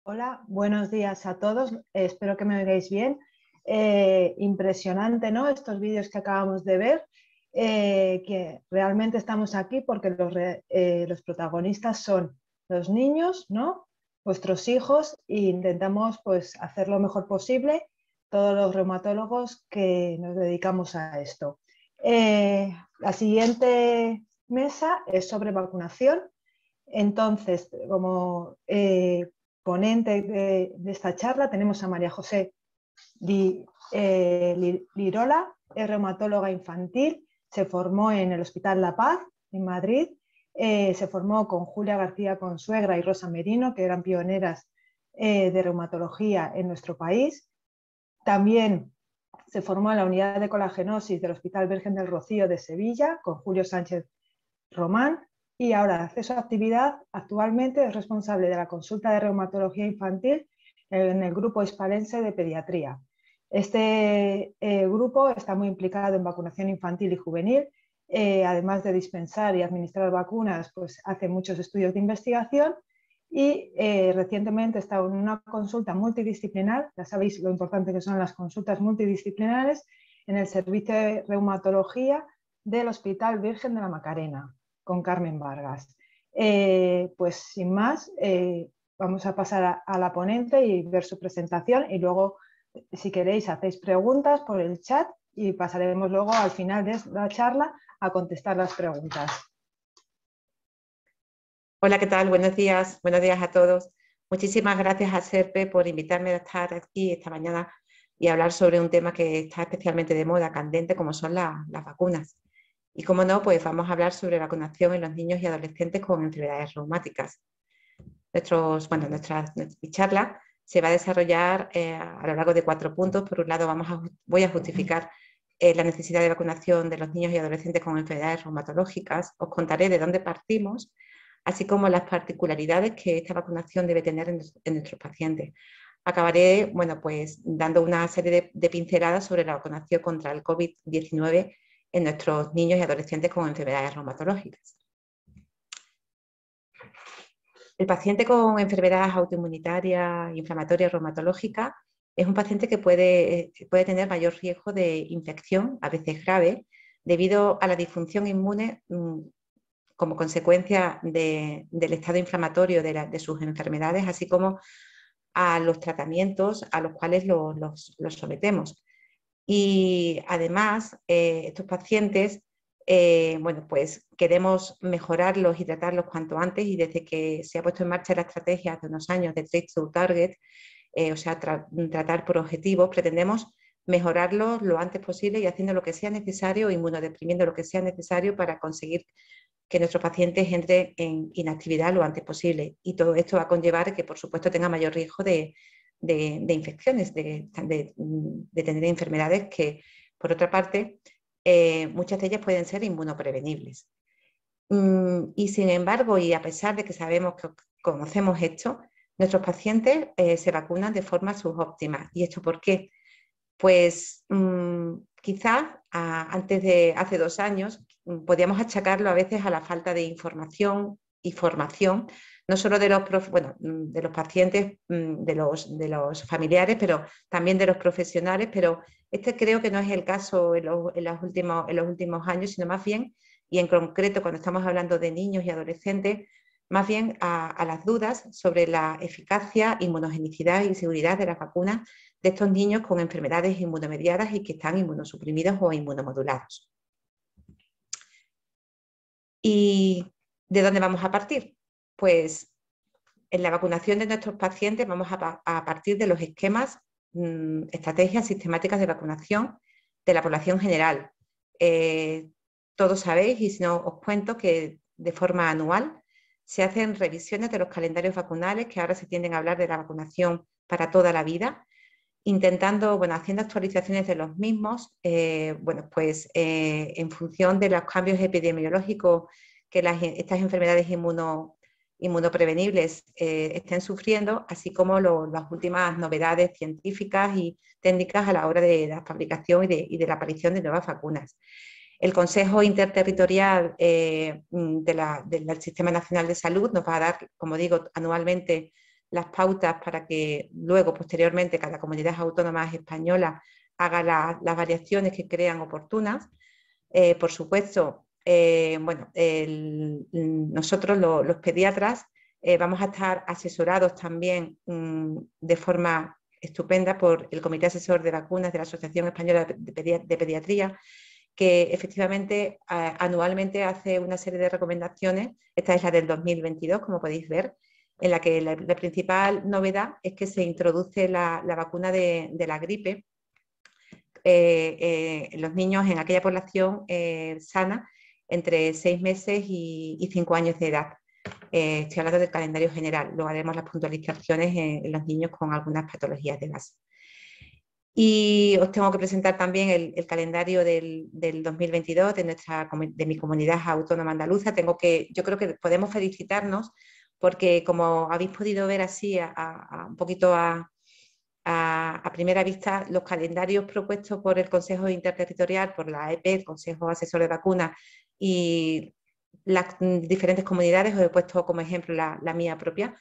Hola, buenos días a todos. Espero que me oigáis bien. Impresionante, ¿no? Estos vídeos que acabamos de ver, que realmente estamos aquí porque los protagonistas son los niños, ¿no? Vuestros hijos, e intentamos pues hacer lo mejor posible todos los reumatólogos que nos dedicamos a esto. La siguiente mesa es sobre vacunación. Entonces, como ponente de esta charla tenemos a María José Lirola, es reumatóloga infantil, se formó en el Hospital La Paz, en Madrid, se formó con Julia García Consuegra y Rosa Merino, que eran pioneras de reumatología en nuestro país. También se formó en la unidad de colagenosis del Hospital Virgen del Rocío de Sevilla, con Julio Sánchez Román, y ahora hace su actividad. Actualmente es responsable de la consulta de reumatología infantil en el grupo hispalense de pediatría. Este grupo está muy implicado en vacunación infantil y juvenil, además de dispensar y administrar vacunas, pues hace muchos estudios de investigación y recientemente está en una consulta multidisciplinar. Ya sabéis lo importante que son las consultas multidisciplinares en el servicio de reumatología del Hospital Virgen de la Macarena, con Carmen Vargas. Pues sin más, vamos a pasar a la ponente y ver su presentación, y luego, si queréis, hacéis preguntas por el chat y pasaremos luego al final de la charla a contestar las preguntas. Hola, ¿qué tal? Buenos días a todos. Muchísimas gracias a SERPE por invitarme a estar aquí esta mañana y hablar sobre un tema que está especialmente de moda, candente, como son las vacunas. Y como no, pues vamos a hablar sobre vacunación en los niños y adolescentes con enfermedades reumáticas. Mi charla se va a desarrollar a lo largo de 4 puntos. Por un lado, voy a justificar la necesidad de vacunación de los niños y adolescentes con enfermedades reumatológicas. Os contaré de dónde partimos, así como las particularidades que esta vacunación debe tener en nuestros pacientes. Acabaré, pues, dando una serie de pinceladas sobre la vacunación contra el COVID-19 en nuestros niños y adolescentes con enfermedades reumatológicas. El paciente con enfermedades autoinmunitarias, inflamatorias, reumatológicas, es un paciente que puede tener mayor riesgo de infección, a veces grave, debido a la disfunción inmune como consecuencia del estado inflamatorio de sus enfermedades, así como a los tratamientos a los cuales los sometemos. Y además, estos pacientes, pues queremos mejorarlos y tratarlos cuanto antes, y desde que se ha puesto en marcha la estrategia hace unos años de Treat to Target, tratar por objetivos, pretendemos mejorarlos lo antes posible y haciendo lo que sea necesario, inmunodeprimiendo lo que sea necesario para conseguir que nuestros pacientes entren en inactividad lo antes posible. Y todo esto va a conllevar que, por supuesto, tenga mayor riesgo de infecciones, de tener enfermedades que, por otra parte, muchas de ellas pueden ser inmunoprevenibles. Y sin embargo, y a pesar de que sabemos que conocemos esto, nuestros pacientes se vacunan de forma subóptima. ¿Y esto por qué? Pues quizás antes de hace 2 años podíamos achacarlo a veces a la falta de información y formación, no solo de los pacientes, de los familiares, pero también de los profesionales. Pero este creo que no es el caso en los últimos años, sino más bien, y en concreto cuando estamos hablando de niños y adolescentes, más bien a las dudas sobre la eficacia, inmunogenicidad y seguridad de las vacunas de estos niños con enfermedades inmunomediadas y que están inmunosuprimidos o inmunomodulados. ¿Y de dónde vamos a partir? Pues en la vacunación de nuestros pacientes vamos a partir de los esquemas, estrategias sistemáticas de vacunación de la población general. Todos sabéis, y si no os cuento, que de forma anual se hacen revisiones de los calendarios vacunales, que ahora se tienden a hablar de la vacunación para toda la vida, haciendo actualizaciones de los mismos, en función de los cambios epidemiológicos que estas enfermedades inmunoprevenibles estén sufriendo, así como las últimas novedades científicas y técnicas a la hora de la fabricación y de la aparición de nuevas vacunas. El Consejo Interterritorial del Sistema Nacional de Salud nos va a dar, como digo, anualmente las pautas para que luego, posteriormente, cada comunidad autónoma española haga las variaciones que crean oportunas. Por supuesto, bueno, nosotros los pediatras vamos a estar asesorados también de forma estupenda por el Comité Asesor de Vacunas de la Asociación Española de Pediatría, que efectivamente anualmente hace una serie de recomendaciones. Esta es la del 2022, como podéis ver, en la que la principal novedad es que se introduce la vacuna de la gripe en los niños en aquella población sana entre 6 meses y 5 años de edad. Estoy hablando del calendario general, luego haremos las puntualizaciones en los niños con algunas patologías de base. Y os tengo que presentar también el calendario del 2022 de mi comunidad autónoma andaluza. Yo creo que podemos felicitarnos porque, como habéis podido ver así un poquito a primera vista, los calendarios propuestos por el Consejo Interterritorial, por la EP, Consejo Asesor de Vacunas, y las diferentes comunidades, os he puesto como ejemplo la mía propia,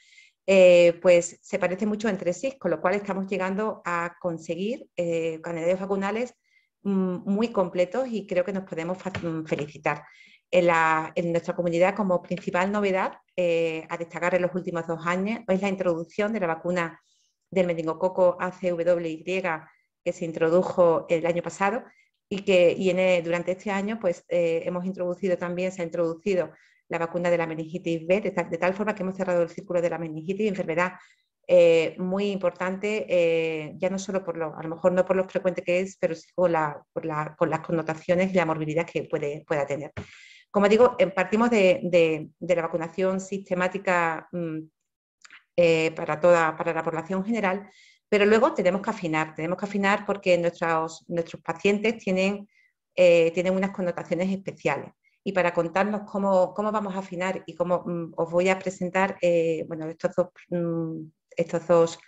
pues se parecen mucho entre sí, con lo cual estamos llegando a conseguir calendarios vacunales muy completos y creo que nos podemos felicitar. En nuestra comunidad, como principal novedad a destacar en los últimos 2 años, es la introducción de la vacuna del meningococo ACWY, que se introdujo el año pasado y durante este año pues, se ha introducido la vacuna de la meningitis B, de tal forma que hemos cerrado el círculo de la meningitis, enfermedad muy importante, ya no solo a lo mejor no por lo frecuente que es, pero sí por las connotaciones y la morbilidad que pueda tener. Como digo, partimos de la vacunación sistemática para la población general, pero luego tenemos que afinar porque nuestros pacientes tienen unas connotaciones especiales. Y para contarnos cómo vamos a afinar y cómo os voy a presentar bueno, estos dos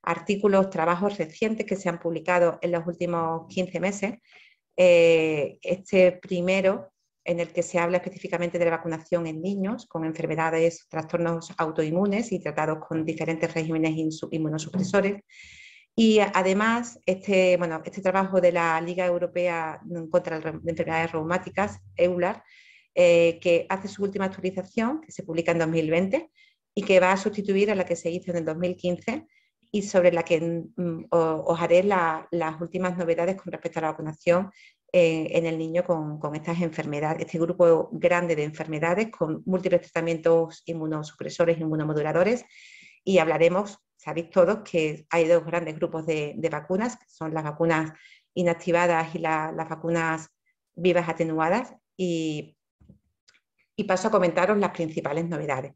artículos, trabajos recientes que se han publicado en los últimos 15 meses. Este primero, en el que se habla específicamente de la vacunación en niños con enfermedades, trastornos autoinmunes y tratados con diferentes regímenes inmunosupresores. Y además, este trabajo de la Liga Europea contra las Enfermedades Reumáticas, EULAR, que hace su última actualización, que se publica en 2020 y que va a sustituir a la que se hizo en el 2015 y sobre la que os haré las últimas novedades con respecto a la vacunación en el niño con estas enfermedades, este grupo grande de enfermedades con múltiples tratamientos inmunosupresores, inmunomoduladores, y hablaremos, sabéis todos, que hay 2 grandes grupos de vacunas, que son las vacunas inactivadas y las vacunas vivas atenuadas, y paso a comentaros las principales novedades.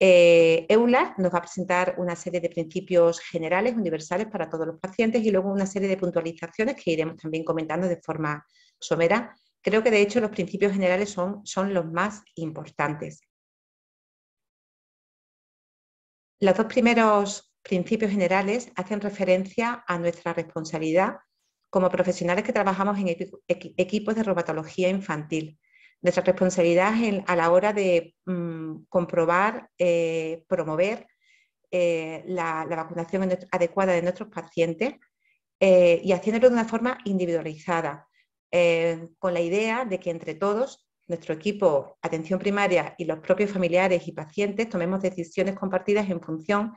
EULAR nos va a presentar una serie de principios generales, universales para todos los pacientes y luego una serie de puntualizaciones que iremos también comentando de forma somera. Creo que de hecho los principios generales son los más importantes. Los 2 primeros principios generales hacen referencia a nuestra responsabilidad como profesionales que trabajamos en equipos de reumatología infantil. Nuestra responsabilidad a la hora de comprobar, promover la vacunación adecuada de nuestros pacientes y haciéndolo de una forma individualizada, con la idea de que entre todos, nuestro equipo, atención primaria y los propios familiares y pacientes, tomemos decisiones compartidas en función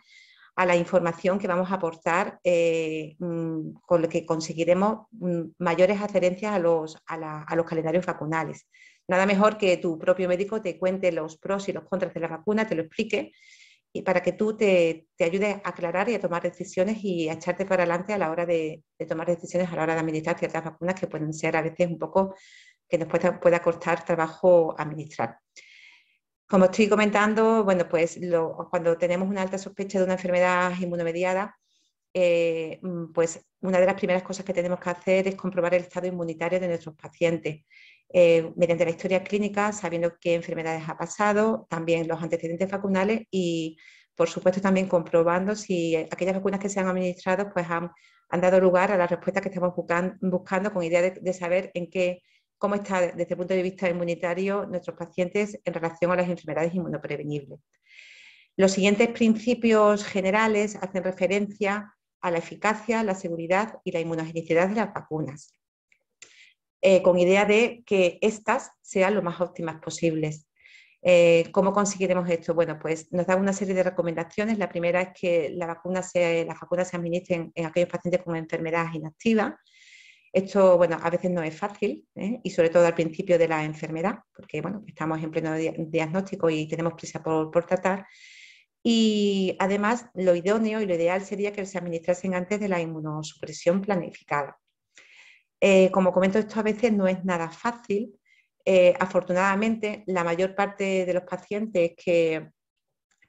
a la información que vamos a aportar, con lo que conseguiremos mayores adherencias a los calendarios vacunales. Nada mejor que tu propio médico te cuente los pros y los contras de la vacuna, te lo explique, y para que tú te ayudes a aclarar y a tomar decisiones y a echarte para adelante a la hora de tomar decisiones a la hora de administrar ciertas vacunas que pueden ser a veces un poco que nos pueda costar trabajo administrar. Como estoy comentando, bueno, pues cuando tenemos una alta sospecha de una enfermedad inmunomediada, pues una de las primeras cosas que tenemos que hacer es comprobar el estado inmunitario de nuestros pacientes mediante la historia clínica, sabiendo qué enfermedades ha pasado, también los antecedentes vacunales y, por supuesto, también comprobando si aquellas vacunas que se han administrado pues han dado lugar a las respuestas que estamos buscando con idea de saber cómo está desde el punto de vista inmunitario nuestros pacientes en relación a las enfermedades inmunoprevenibles. Los siguientes principios generales hacen referencia a la eficacia, la seguridad y la inmunogenicidad de las vacunas, con idea de que éstas sean lo más óptimas posibles. ¿Cómo conseguiremos esto? Bueno, pues nos da una serie de recomendaciones. La primera es que las vacunas se administren en aquellos pacientes con enfermedades inactivas. Esto, bueno, a veces no es fácil, y sobre todo al principio de la enfermedad, porque, bueno, estamos en pleno diagnóstico y tenemos prisa por tratar. Y además, lo idóneo y lo ideal sería que se administrasen antes de la inmunosupresión planificada. Como comento, esto a veces no es nada fácil. Afortunadamente, la mayor parte de los pacientes que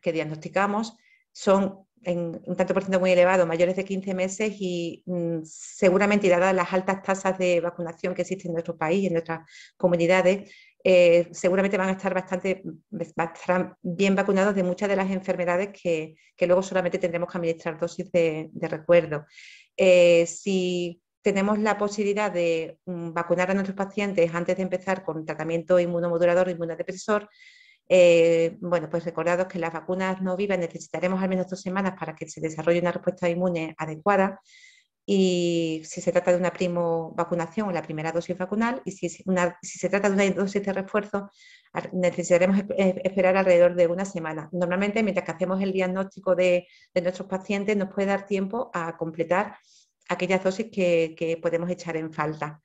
diagnosticamos son en un tanto por ciento muy elevado, mayores de 15 meses y seguramente, dadas las altas tasas de vacunación que existen en nuestro país y en nuestras comunidades, seguramente van a estar bastante bien vacunados de muchas de las enfermedades que luego solamente tendremos que administrar dosis de recuerdo. Si tenemos la posibilidad de vacunar a nuestros pacientes antes de empezar con tratamiento inmunomodulador o inmunodepresor, bueno, pues recordados que las vacunas no vivas necesitaremos al menos 2 semanas para que se desarrolle una respuesta inmune adecuada, y si se trata de una primo vacunación o la primera dosis vacunal, y si se trata de una dosis de refuerzo, necesitaremos esperar alrededor de 1 semana. Normalmente, mientras que hacemos el diagnóstico de nuestros pacientes, nos puede dar tiempo a completar aquellas dosis que podemos echar en falta.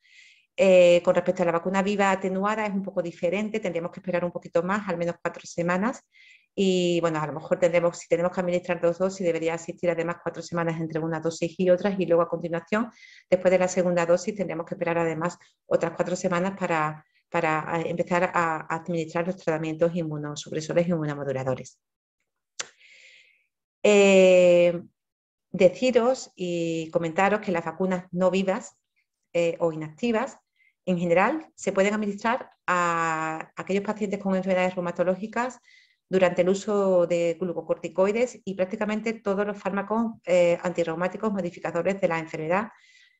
Con respecto a la vacuna viva atenuada es un poco diferente, tendríamos que esperar un poquito más, al menos 4 semanas, y bueno, a lo mejor si tenemos que administrar 2 dosis, debería existir además 4 semanas entre una dosis y otras, y luego a continuación, después de la segunda dosis, tendremos que esperar además otras 4 semanas para empezar a administrar los tratamientos inmunosupresores y inmunomoduladores. Deciros y comentaros que las vacunas no vivas o inactivas, en general, se pueden administrar a aquellos pacientes con enfermedades reumatológicas durante el uso de glucocorticoides y prácticamente todos los fármacos antirreumáticos modificadores de la enfermedad,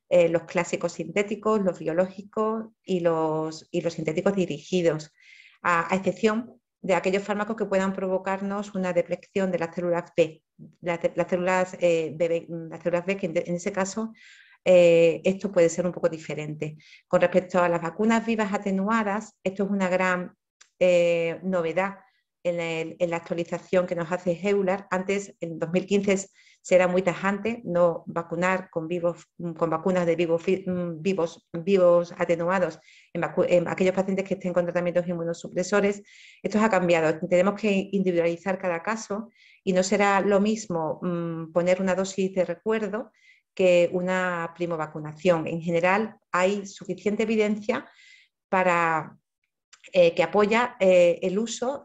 los clásicos sintéticos, los biológicos y los sintéticos dirigidos, a excepción de aquellos fármacos que puedan provocarnos una depleción de las células B, las células B, que en ese caso esto puede ser un poco diferente. Con respecto a las vacunas vivas atenuadas, esto es una gran novedad en la actualización que nos hace EULAR. Antes, en 2015, se era muy tajante no vacunar con vacunas de vivos atenuados en aquellos pacientes que estén con tratamientos inmunosupresores. Esto ha cambiado. Tenemos que individualizar cada caso y no será lo mismo poner una dosis de recuerdo que una primovacunación. En general, hay suficiente evidencia para que apoya el uso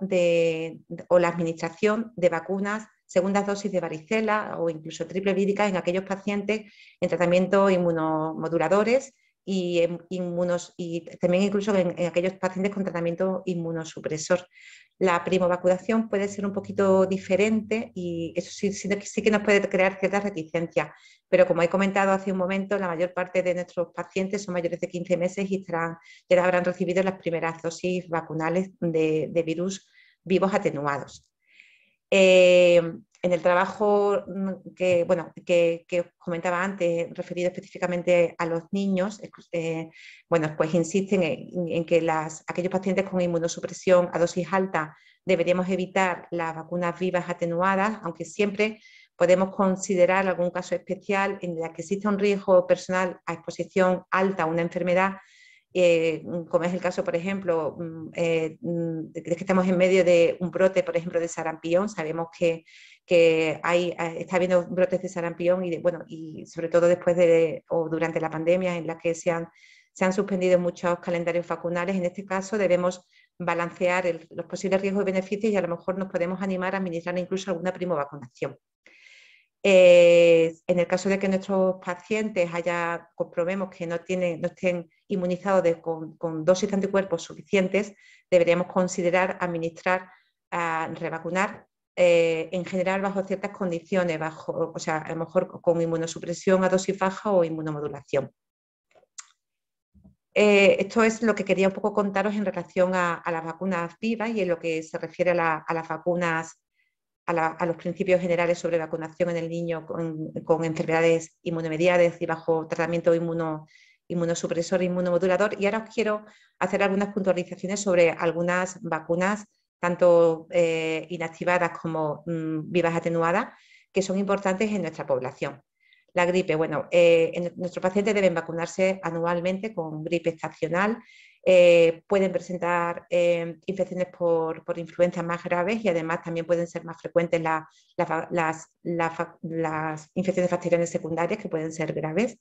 o la administración de vacunas, segundas dosis de varicela o incluso triple vírica en aquellos pacientes en tratamiento inmunomoduladores y también incluso en aquellos pacientes con tratamiento inmunosupresor. La primovacunación puede ser un poquito diferente y eso sí que nos puede crear cierta reticencia, pero como he comentado hace un momento, la mayor parte de nuestros pacientes son mayores de 15 meses y ya habrán recibido las primeras dosis vacunales de virus vivos atenuados. En el trabajo que os comentaba antes, referido específicamente a los niños, bueno, pues insisten en que aquellos pacientes con inmunosupresión a dosis alta deberíamos evitar las vacunas vivas atenuadas, aunque siempre podemos considerar algún caso especial en el que exista un riesgo personal a exposición alta a una enfermedad, como es el caso, por ejemplo, de que estamos en medio de un brote, por ejemplo, de sarampión. Sabemos que está habiendo brotes de sarampión y sobre todo después o durante la pandemia, en la que se han suspendido muchos calendarios vacunales. En este caso debemos balancear los posibles riesgos y beneficios, y a lo mejor nos podemos animar a administrar incluso alguna primovacunación. En el caso de que nuestros pacientes comprobemos que no estén inmunizados con dosis de anticuerpos suficientes, deberíamos considerar administrar, revacunar, en general bajo ciertas condiciones, o sea, a lo mejor con inmunosupresión a dosis baja o inmunomodulación. Esto es lo que quería un poco contaros en relación a las vacunas vivas y en lo que se refiere a las vacunas a los principios generales sobre vacunación en el niño con enfermedades inmunomediadas y bajo tratamiento inmunosupresor e inmunomodulador. Y ahora os quiero hacer algunas puntualizaciones sobre algunas vacunas, tanto inactivadas como vivas atenuadas, que son importantes en nuestra población. La gripe, bueno, nuestros pacientes deben vacunarse anualmente con gripe estacional. Pueden presentar infecciones por influencias más graves y además también pueden ser más frecuentes las infecciones bacterianas secundarias, que pueden ser graves.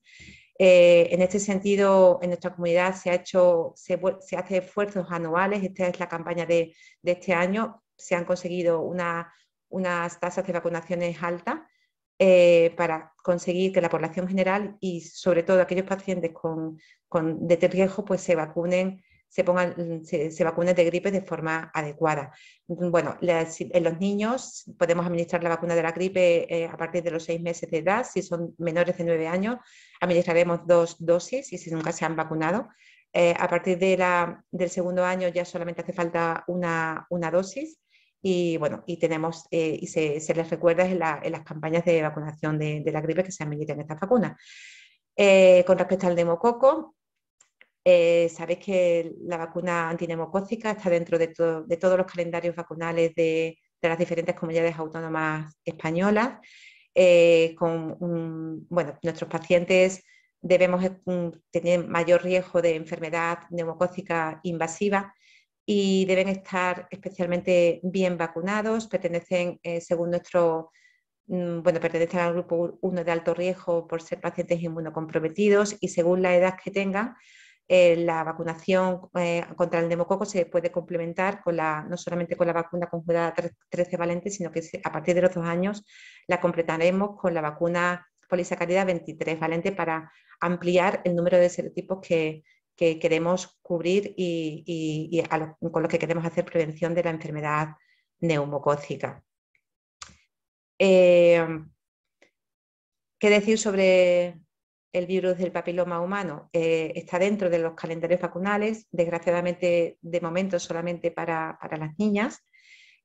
En este sentido, en nuestra comunidad se hace esfuerzos anuales. Esta es la campaña de este año. Se han conseguido unas tasas de vacunaciones altas para conseguir que la población general y sobre todo aquellos pacientes de riesgo pues se vacunen de gripe de forma adecuada. Bueno, en los niños podemos administrar la vacuna de la gripe a partir de los 6 meses de edad. Si son menores de 9 años, administraremos 2 dosis y si nunca se han vacunado. A partir del segundo año ya solamente hace falta una dosis. Y bueno, se les recuerda en las campañas de vacunación de la gripe que se administran estas vacunas. Con respecto al neumococo, sabéis que la vacuna antineumocócica está dentro de todos los calendarios vacunales de las diferentes comunidades autónomas españolas. Nuestros pacientes debemos tener mayor riesgo de enfermedad neumocócica invasiva y deben estar especialmente bien vacunados. Pertenecen, pertenecen al grupo 1 de alto riesgo por ser pacientes inmunocomprometidos y según la edad que tengan, la vacunación contra el neumococo se puede complementar no solamente con la vacuna conjugada 13 valente, sino que a partir de los 2 años la completaremos con la vacuna polisacárida 23 valente para ampliar el número de serotipos que queremos cubrir y con los que queremos hacer prevención de la enfermedad neumocócica. ¿Qué decir sobre el virus del papiloma humano? Está dentro de los calendarios vacunales, desgraciadamente de momento solamente para las niñas.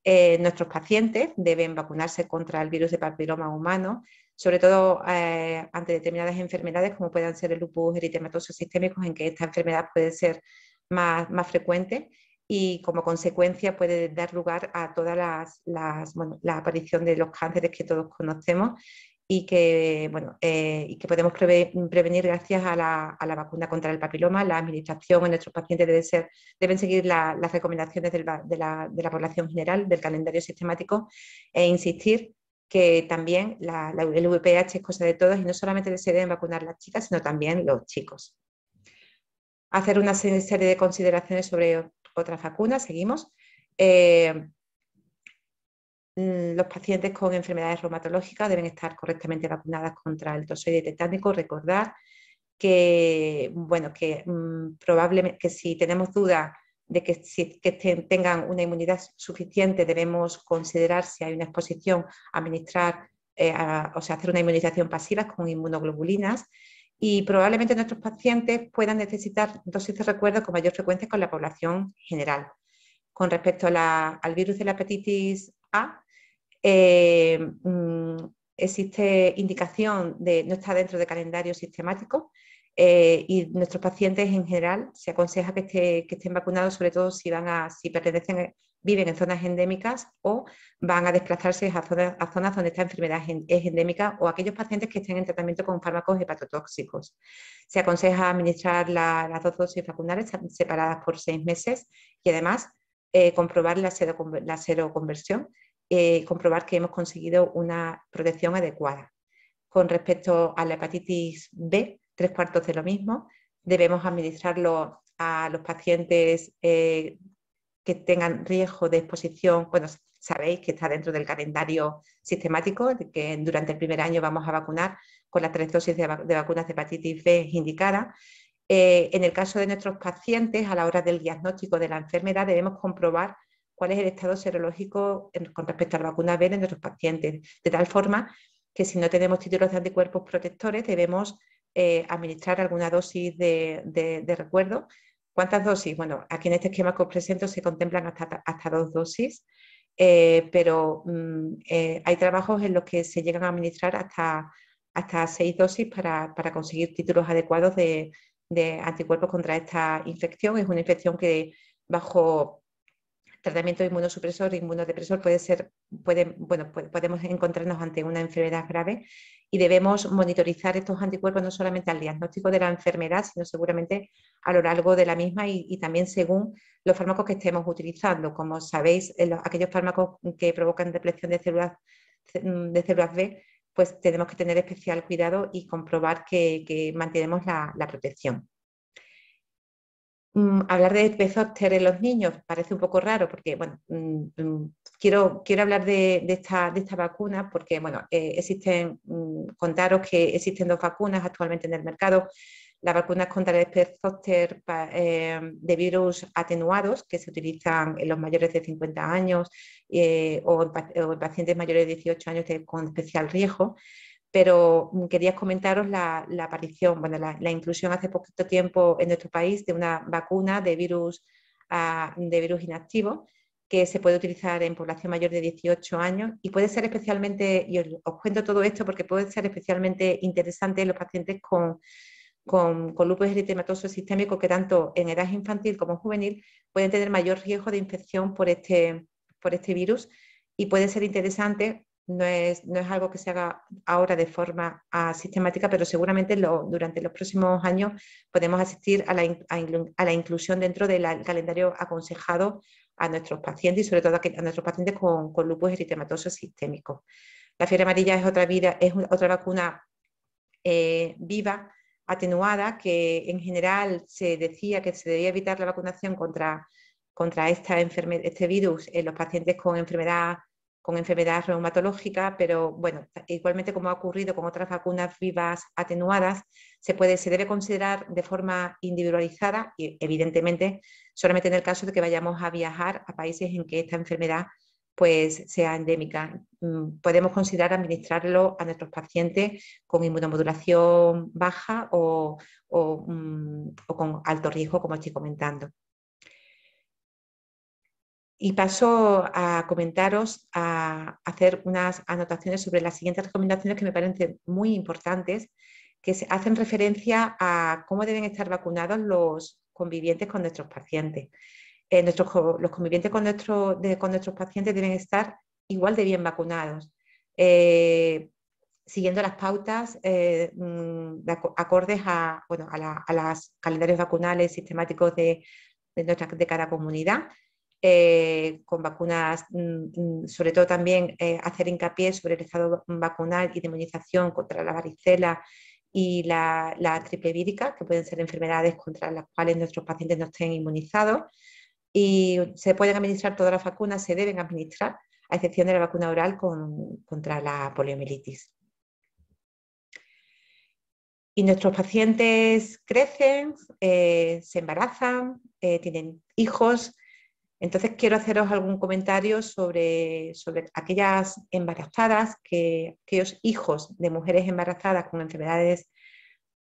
Nuestros pacientes deben vacunarse contra el virus de papiloma humano, sobre todo ante determinadas enfermedades como puedan ser el lupus eritematoso sistémico, en que esta enfermedad puede ser más frecuente y como consecuencia puede dar lugar a toda la aparición de los cánceres que todos conocemos y que podemos prevenir gracias a la vacuna contra el papiloma. La administración en nuestros pacientes deben seguir las recomendaciones de la población general, del calendario sistemático, e insistir que también el VPH es cosa de todos y no solamente se deben vacunar las chicas, sino también los chicos. Hacer una serie de consideraciones sobre otras vacunas. Seguimos. Los pacientes con enfermedades reumatológicas deben estar correctamente vacunadas contra el tozoide tetánico. Recordar que probablemente si tenemos duda de que tengan una inmunidad suficiente, debemos considerar si hay una exposición, hacer una inmunización pasiva con inmunoglobulinas. Y probablemente nuestros pacientes puedan necesitar dosis de recuerdo con mayor frecuencia con la población general. Con respecto al virus de la hepatitis A, existe indicación no está dentro de calendario sistemático y nuestros pacientes en general se aconseja que estén vacunados, sobre todo si viven en zonas endémicas o van a desplazarse a zonas donde esta enfermedad es endémica, o aquellos pacientes que estén en tratamiento con fármacos hepatotóxicos. Se aconseja administrar las 2 dosis vacunales separadas por 6 meses y además comprobar la seroconversión, comprobar que hemos conseguido una protección adecuada. Con respecto a la hepatitis B, 3/4 de lo mismo. Debemos administrarlo a los pacientes que tengan riesgo de exposición. Bueno, sabéis que está dentro del calendario sistemático, de que durante el primer año vamos a vacunar con las 3 dosis de vacunas de hepatitis B indicadas. En el caso de nuestros pacientes, a la hora del diagnóstico de la enfermedad, debemos comprobar cuál es el estado serológico con respecto a la vacuna B de nuestros pacientes, de tal forma que si no tenemos títulos de anticuerpos protectores, debemos administrar alguna dosis de recuerdo. ¿Cuántas dosis? Bueno, aquí en este esquema que os presento se contemplan hasta 2 dosis. pero hay trabajos en los que se llegan a administrar hasta 6 dosis para conseguir títulos adecuados de anticuerpos contra esta infección. Es una infección que bajo tratamiento inmunosupresor, inmunodepresor, podemos encontrarnos ante una enfermedad grave y debemos monitorizar estos anticuerpos no solamente al diagnóstico de la enfermedad, sino seguramente a lo largo de la misma y también según los fármacos que estemos utilizando. Como sabéis, aquellos fármacos que provocan depleción de células B, pues tenemos que tener especial cuidado y comprobar que mantenemos la protección. Hablar de P-zóster en los niños parece un poco raro porque, bueno, quiero hablar de esta vacuna porque, bueno, contaros que existen 2 vacunas actualmente en el mercado. Las vacunas contra el P-zóster de virus atenuados que se utilizan en los mayores de 50 años o en pacientes mayores de 18 años con especial riesgo. Pero quería comentaros la aparición, bueno, la inclusión hace poquito tiempo en nuestro país de una vacuna de virus inactivo que se puede utilizar en población mayor de 18 años y puede ser especialmente, y os cuento todo esto porque puede ser especialmente interesante en los pacientes con lupus eritematoso sistémico que tanto en edad infantil como juvenil pueden tener mayor riesgo de infección por este virus y puede ser interesante. No es algo que se haga ahora de forma sistemática, pero seguramente durante los próximos años podemos asistir a la inclusión dentro del calendario aconsejado a nuestros pacientes y sobre todo a nuestros pacientes con lupus eritematoso sistémico. La fiebre amarilla es otra vacuna viva, atenuada, que en general se decía que se debía evitar la vacunación contra este virus en los pacientes con enfermedad reumatológica, pero bueno, igualmente como ha ocurrido con otras vacunas vivas atenuadas, se debe considerar de forma individualizada y evidentemente solamente en el caso de que vayamos a viajar a países en que esta enfermedad pues sea endémica. Podemos considerar administrarlo a nuestros pacientes con inmunomodulación baja o con alto riesgo, como estoy comentando. Y paso a comentaros, a hacer unas anotaciones sobre las siguientes recomendaciones que me parecen muy importantes, que hacen referencia a cómo deben estar vacunados los convivientes con nuestros pacientes. Los convivientes con nuestros pacientes deben estar igual de bien vacunados, siguiendo las pautas acordes a los calendarios vacunales sistemáticos de cada comunidad. Con vacunas, sobre todo también hacer hincapié sobre el estado vacunal y de inmunización contra la varicela y la triple vírica, que pueden ser enfermedades contra las cuales nuestros pacientes no estén inmunizados. Y se pueden administrar todas las vacunas, se deben administrar, a excepción de la vacuna oral contra la poliomielitis. Y nuestros pacientes crecen, se embarazan, tienen hijos. Entonces quiero haceros algún comentario sobre aquellas embarazadas, aquellos hijos de mujeres embarazadas con enfermedades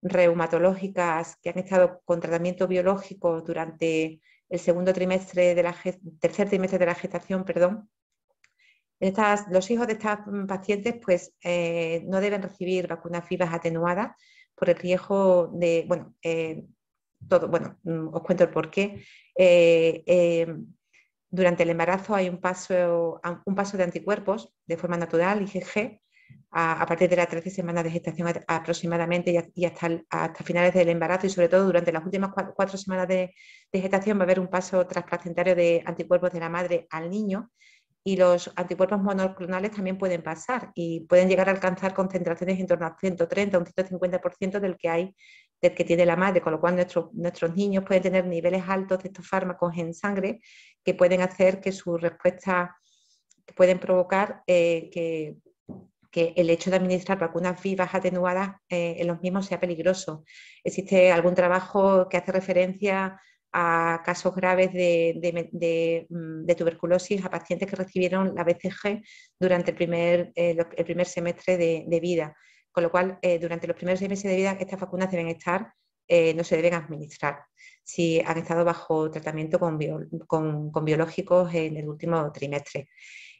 reumatológicas que han estado con tratamiento biológico durante el tercer trimestre de la gestación, perdón. Los hijos de estas pacientes pues, no deben recibir vacunas vivas atenuadas por el riesgo de, os cuento el porqué. Durante el embarazo hay un paso de anticuerpos de forma natural, IgG, a partir de las 13 semanas de gestación aproximadamente y hasta finales del embarazo y sobre todo durante las últimas 4 semanas de gestación va a haber un paso transplacentario de anticuerpos de la madre al niño y los anticuerpos monoclonales también pueden pasar y pueden llegar a alcanzar concentraciones en torno al 130 o un 150% del que tiene la madre, con lo cual nuestros niños pueden tener niveles altos de estos fármacos en sangre que pueden hacer que su respuesta, que pueden provocar que el hecho de administrar vacunas vivas atenuadas en los mismos sea peligroso. Existe algún trabajo que hace referencia a casos graves de tuberculosis a pacientes que recibieron la BCG durante el primer semestre de vida. Con lo cual, durante los primeros 6 meses de vida, estas vacunas deben estar no se deben administrar si han estado bajo tratamiento con biológicos en el último trimestre.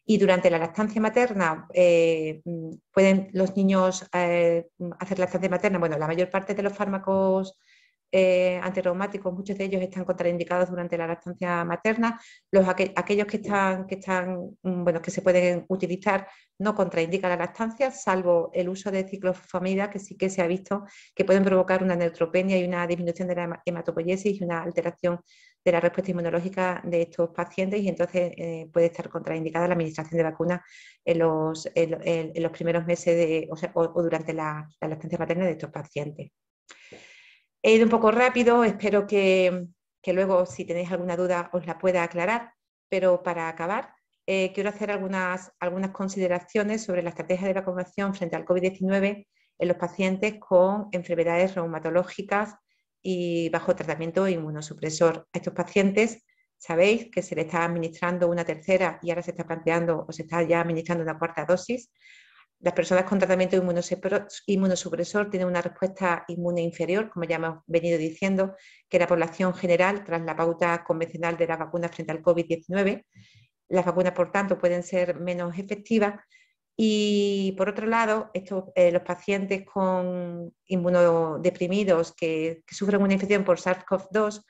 Y durante la lactancia materna, ¿pueden los niños hacer lactancia materna? Bueno, la mayor parte de los fármacos antirreumáticos, muchos de ellos están contraindicados durante la lactancia materna. Aquellos que se pueden utilizar no contraindican la lactancia, salvo el uso de ciclofosfamida, que sí que se ha visto que pueden provocar una neutropenia y una disminución de la hematopoiesis y una alteración de la respuesta inmunológica de estos pacientes, y entonces puede estar contraindicada la administración de vacunas en los primeros meses o durante la lactancia materna de estos pacientes. He ido un poco rápido, espero que luego, si tenéis alguna duda, os la pueda aclarar, pero para acabar, quiero hacer algunas consideraciones sobre la estrategia de vacunación frente al COVID-19 en los pacientes con enfermedades reumatológicas y bajo tratamiento inmunosupresor. A estos pacientes sabéis que se les está administrando una tercera y ahora se está planteando o se está ya administrando una cuarta dosis. Las personas con tratamiento inmunosupresor tienen una respuesta inmune inferior, como ya hemos venido diciendo, que la población general tras la pauta convencional de las vacunas frente al COVID-19. Las vacunas, por tanto, pueden ser menos efectivas. Y, por otro lado, los pacientes con inmunodeprimidos que sufren una infección por SARS-CoV-2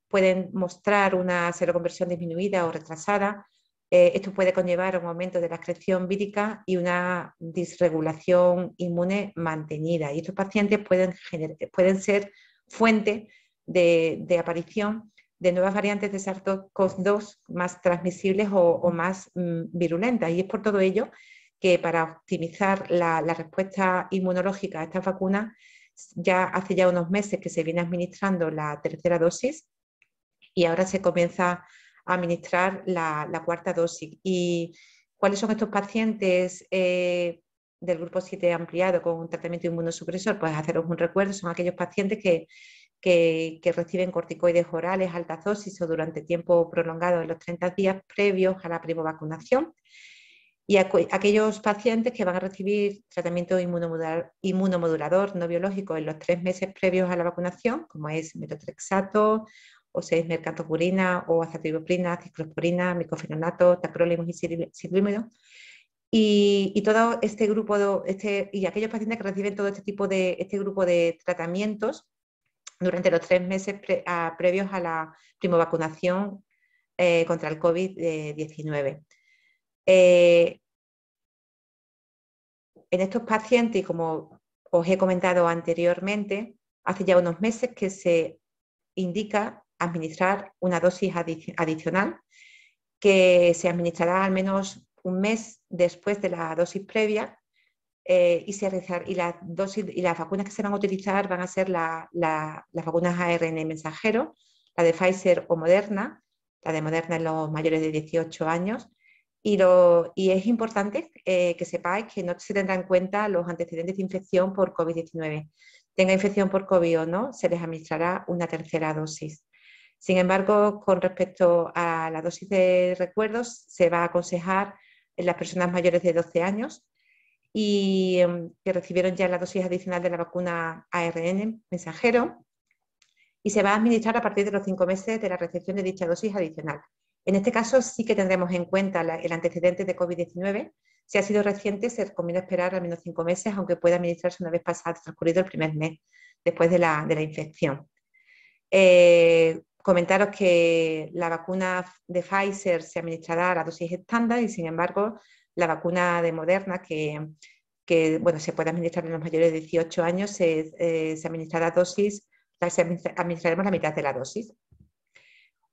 pueden mostrar una seroconversión disminuida o retrasada. Esto puede conllevar a un aumento de la excreción vírica y una disregulación inmune mantenida. Y estos pacientes pueden ser fuente de aparición de nuevas variantes de SARS-CoV-2 más transmisibles o más virulentas. Y es por todo ello que, para optimizar la respuesta inmunológica a estas vacunas, hace ya unos meses que se viene administrando la tercera dosis y ahora se comienza a administrar la cuarta dosis. ¿Y cuáles son estos pacientes del grupo 7 ampliado con un tratamiento inmunosupresor? Pues haceros un recuerdo, son aquellos pacientes que reciben corticoides orales, altas dosis o durante tiempo prolongado en los 30 días previos a la primovacunación, y aquellos pacientes que van a recibir tratamiento inmunomodulador no biológico en los 3 meses previos a la vacunación, como es metotrexato, o 6-mercaptopurina o azathioprina, ciclosporina, micofenonato, tacrolimus y sirolimus. Y todo este grupo y aquellos pacientes que reciben todo este grupo de tratamientos durante los 3 meses previos a la primovacunación contra el COVID-19. En estos pacientes, como os he comentado anteriormente, hace ya unos meses que se indica administrar una dosis adicional que se administrará al menos un mes después de la dosis previa, y las vacunas que se van a utilizar van a ser las vacunas ARN mensajero, la de Pfizer o Moderna, la de Moderna en los mayores de 18 años. Y es importante que sepáis que no se tendrán en cuenta los antecedentes de infección por COVID-19. Tenga infección por COVID o no, se les administrará una tercera dosis. Sin embargo, con respecto a la dosis de recuerdos, se va a aconsejar en las personas mayores de 12 años y que recibieron ya la dosis adicional de la vacuna ARN mensajero, y se va a administrar a partir de los 5 meses de la recepción de dicha dosis adicional. En este caso sí que tendremos en cuenta el antecedente de COVID-19. Si ha sido reciente, se recomienda esperar al menos 5 meses, aunque pueda administrarse una vez transcurrido el primer mes después de la infección. Comentaros que la vacuna de Pfizer se administrará a la dosis estándar, y sin embargo la vacuna de Moderna, que se puede administrar en los mayores de 18 años, se administrará administraremos la mitad de la dosis.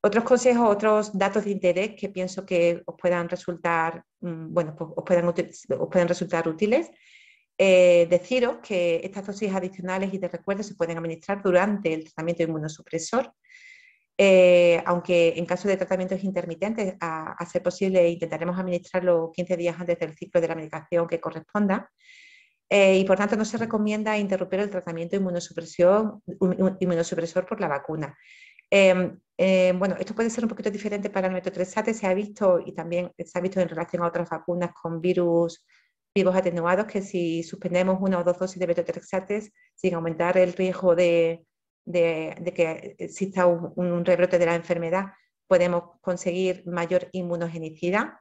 Otros consejos, otros datos de interés que pienso que os puedan resultar, os pueden resultar útiles. Deciros que estas dosis adicionales y de recuerdo se pueden administrar durante el tratamiento inmunosupresor, aunque en caso de tratamientos intermitentes, a ser posible, intentaremos administrarlo 15 días antes del ciclo de la medicación que corresponda. Y por tanto no se recomienda interrumpir el tratamiento inmunosupresor por la vacuna. Esto puede ser un poquito diferente para el metotrexate. Se ha visto, y también se ha visto en relación a otras vacunas con virus vivos atenuados, que si suspendemos 1 o 2 dosis de metotrexates sin aumentar el riesgo de de que exista un rebrote de la enfermedad, podemos conseguir mayor inmunogenicidad.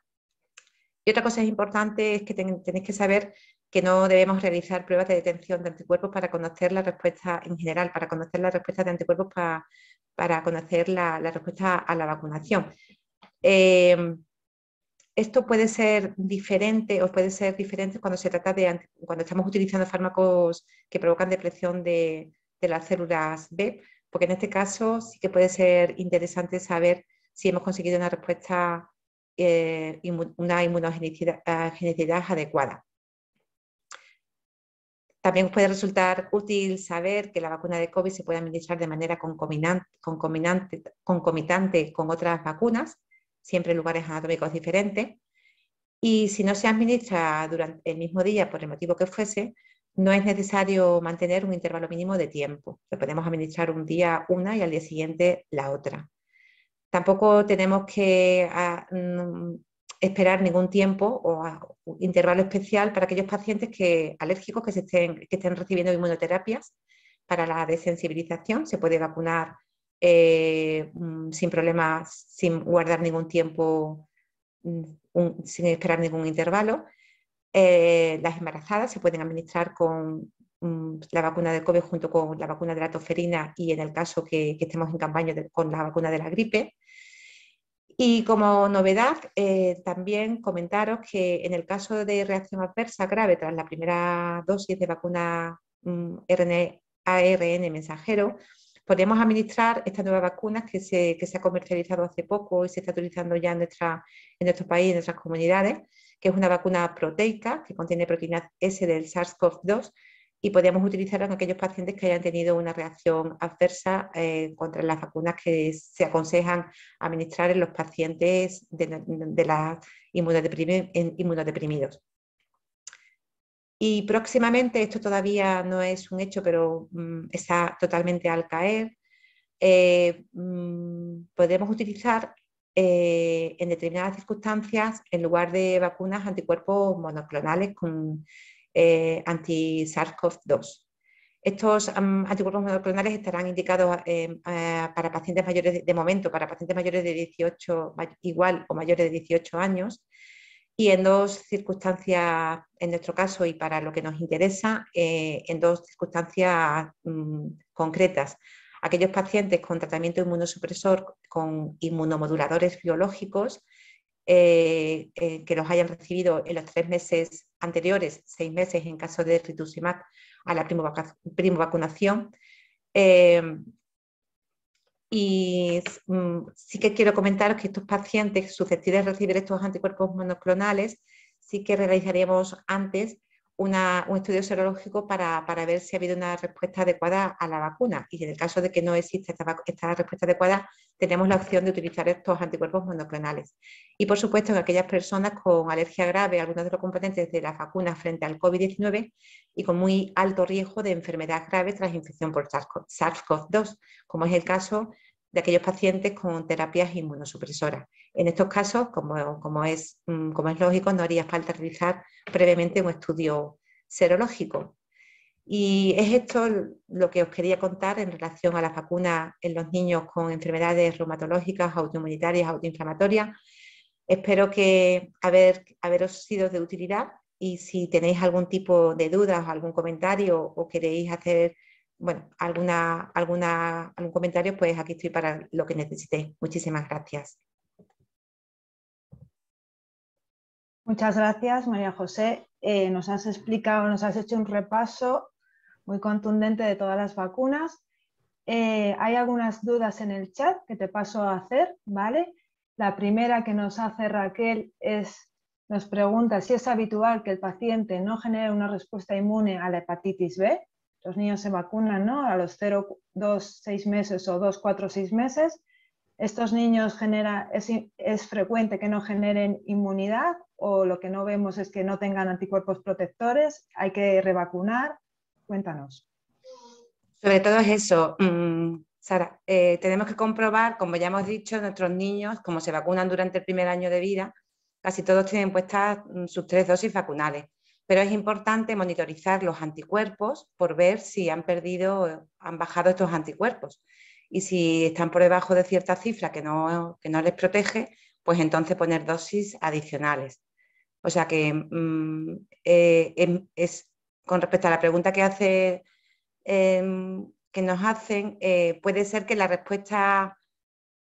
Y otra cosa importante es que tenéis que saber que no debemos realizar pruebas de detección de anticuerpos para conocer la respuesta en general, para conocer la respuesta de anticuerpos para conocer la respuesta a la vacunación. Esto puede ser diferente cuando se trata cuando estamos utilizando fármacos que provocan depresión de las células B, porque en este caso sí que puede ser interesante saber si hemos conseguido una respuesta, una inmunogenicidad adecuada. También puede resultar útil saber que la vacuna de COVID se puede administrar de manera concomitante con otras vacunas, siempre en lugares anatómicos diferentes. Y si no se administra durante el mismo día, por el motivo que fuese, no es necesario mantener un intervalo mínimo de tiempo. Le podemos administrar un día una y al día siguiente la otra. Tampoco tenemos que esperar ningún tiempo o intervalo especial para aquellos pacientes alérgicos que estén recibiendo inmunoterapias para la desensibilización. Se puede vacunar sin problemas, sin guardar ningún tiempo, sin esperar ningún intervalo. Las embarazadas se pueden administrar con la vacuna de COVID junto con la vacuna de la toferina y en el caso que estemos en campaña con la vacuna de la gripe. Y como novedad, también comentaros que en el caso de reacción adversa grave tras la primera dosis de vacuna ARN mensajero, podemos administrar esta nueva vacuna que se ha comercializado hace poco y se está utilizando ya en nuestro país, en nuestras comunidades, que es una vacuna proteica que contiene proteína S del SARS-CoV-2 y podemos utilizarlo en aquellos pacientes que hayan tenido una reacción adversa contra las vacunas que se aconsejan administrar en los pacientes de la inmunodeprimidos. Y próximamente, esto todavía no es un hecho, pero está totalmente al caer, podemos utilizar en determinadas circunstancias, en lugar de vacunas, anticuerpos monoclonales con anti-SARS-CoV-2. Estos anticuerpos monoclonales estarán indicados para pacientes mayores, de momento, para pacientes mayores de 18, igual o mayores de 18 años, y en dos circunstancias, en nuestro caso y para lo que nos interesa, en dos circunstancias concretas. Aquellos pacientes con tratamiento inmunosupresor con inmunomoduladores biológicos que los hayan recibido en los 3 meses anteriores, 6 meses en caso de rituximab a la primovacunación. Y sí que quiero comentaros que estos pacientes susceptibles de recibir estos anticuerpos monoclonales, sí que realizaríamos antes un estudio serológico para ver si ha habido una respuesta adecuada a la vacuna. Y en el caso de que no exista esta respuesta adecuada, tenemos la opción de utilizar estos anticuerpos monoclonales. Y por supuesto, en aquellas personas con alergia grave a algunos de los componentes de las vacunas frente al COVID-19 y con muy alto riesgo de enfermedad grave tras infección por SARS-CoV-2, como es el caso de aquellos pacientes con terapias inmunosupresoras. En estos casos, como es lógico, no haría falta realizar previamente un estudio serológico. Y es esto lo que os quería contar en relación a las vacunas en los niños con enfermedades reumatológicas, autoinmunitarias, autoinflamatorias. Espero que haberos sido de utilidad y si tenéis algún tipo de dudas, algún comentario o queréis hacer algún comentario, pues aquí estoy para lo que necesitéis. Muchísimas gracias. Muchas gracias, María José. Nos has hecho un repaso muy contundente de todas las vacunas. Hay algunas dudas en el chat que te paso a hacer, ¿vale? La primera que nos hace Raquel nos pregunta si es habitual que el paciente no genere una respuesta inmune a la hepatitis B. Los niños se vacunan, ¿no?, a los 0, 2, 6 meses o 2, 4, 6 meses. ¿Estos niños es frecuente que no generen inmunidad o lo que no vemos es que no tengan anticuerpos protectores? ¿Hay que revacunar? Cuéntanos. Sobre todo es eso, Sara. Tenemos que comprobar, como ya hemos dicho, nuestros niños, como se vacunan durante el primer año de vida, casi todos tienen puestas sus 3 dosis vacunales. pero es importante monitorizar los anticuerpos por ver si han bajado estos anticuerpos. Y si están por debajo de cierta cifra que no les protege, pues entonces poner dosis adicionales. O sea que con respecto a la pregunta que nos hacen, puede ser que la respuesta